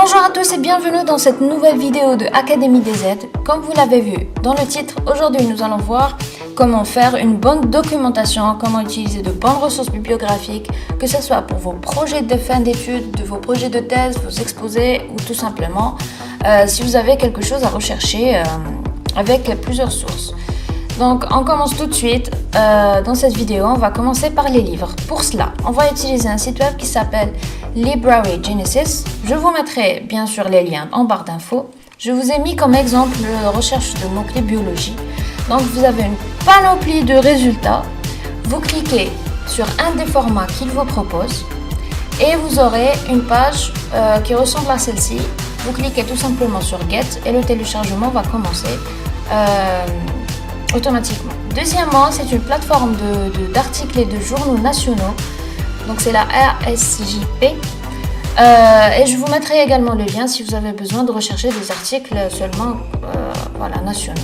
Bonjour à tous et bienvenue dans cette nouvelle vidéo de Académie des aides. Comme vous l'avez vu dans le titre, aujourd'hui nous allons voir comment faire une bonne documentation, comment utiliser de bonnes ressources bibliographiques, que ce soit pour vos projets de fin d'études, de vos projets de thèse, vos exposés ou tout simplement si vous avez quelque chose à rechercher avec plusieurs sources. Donc on commence tout de suite. Dans cette vidéo, on va commencer par les livres. Pour cela, on va utiliser un site web qui s'appelle Library Genesis. Je vous mettrai bien sûr les liens en barre d'infos. Je vous ai mis comme exemple la recherche de mots-clés biologie. Donc vous avez une panoplie de résultats. Vous cliquez sur un des formats qu'il vous propose et vous aurez une page qui ressemble à celle-ci. Vous cliquez tout simplement sur Get et le téléchargement va commencer automatiquement. Deuxièmement, c'est une plateforme d'articles et de journaux nationaux. Donc c'est la RSJP. Et je vous mettrai également le lien si vous avez besoin de rechercher des articles seulement nationaux.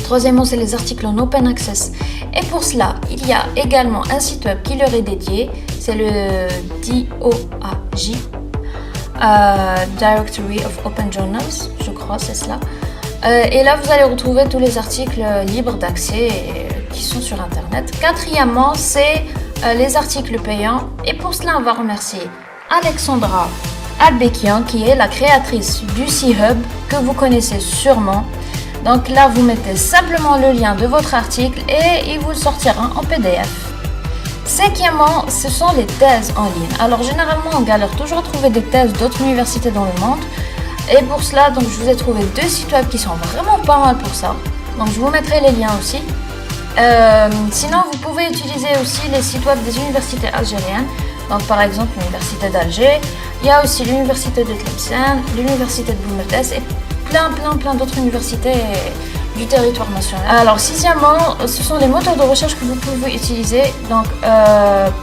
Troisièmement, c'est les articles en open access. Et pour cela, il y a également un site web qui leur est dédié. C'est le DOAJ, Directory of Open Journals, je crois, c'est cela. Et là, vous allez retrouver tous les articles libres d'accès qui sont sur Internet. Quatrièmement, c'est les articles payants. Et pour cela, on va remercier Alexandra Albekian, qui est la créatrice du C-Hub, que vous connaissez sûrement. Donc là, vous mettez simplement le lien de votre article et il vous sortira en PDF. Cinquièmement, ce sont les thèses en ligne. Alors généralement, on galère toujours à trouver des thèses d'autres universités dans le monde. Et pour cela, donc, je vous ai trouvé deux sites web qui sont vraiment pas mal pour ça. Donc je vous mettrai les liens aussi. Sinon, vous pouvez utiliser aussi les sites web des universités algériennes. Donc par exemple, l'université d'Alger. Il y a aussi l'université de Tlemcen, l'université de Boumerdès et plein d'autres universités du territoire national. Alors sixièmement, ce sont les moteurs de recherche que vous pouvez utiliser. Donc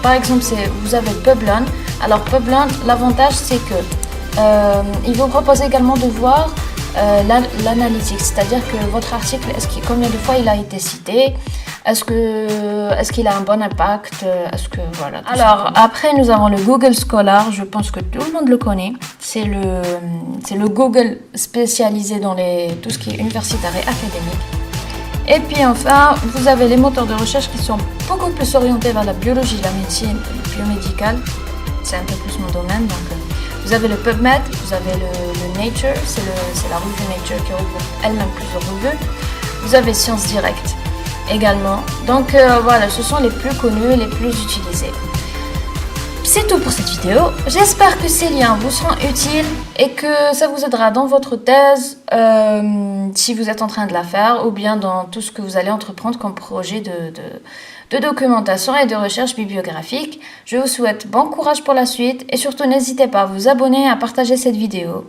par exemple, vous avez Publon. Alors Publon, l'avantage c'est que il vous propose également de voir l'analytique, c'est-à-dire que votre article, combien de fois il a été cité, est-ce qu'il a un bon impact, voilà. Alors après nous avons le Google Scholar, je pense que tout le monde le connaît, c'est le Google spécialisé dans tout ce qui est universitaire et académique. Et puis enfin, vous avez les moteurs de recherche qui sont beaucoup plus orientés vers la biologie, la médecine, le biomédical, c'est un peu plus mon domaine, donc vous avez le PubMed, vous avez le Nature, c'est la revue Nature qui regroupe elle-même plusieurs revues. Vous avez Science Direct également. Donc voilà, ce sont les plus connus, les plus utilisés. C'est tout pour cette vidéo. J'espère que ces liens vous seront utiles et que ça vous aidera dans votre thèse si vous êtes en train de la faire ou bien dans tout ce que vous allez entreprendre comme projet de documentation et de recherche bibliographique. Je vous souhaite bon courage pour la suite et surtout n'hésitez pas à vous abonner et à partager cette vidéo.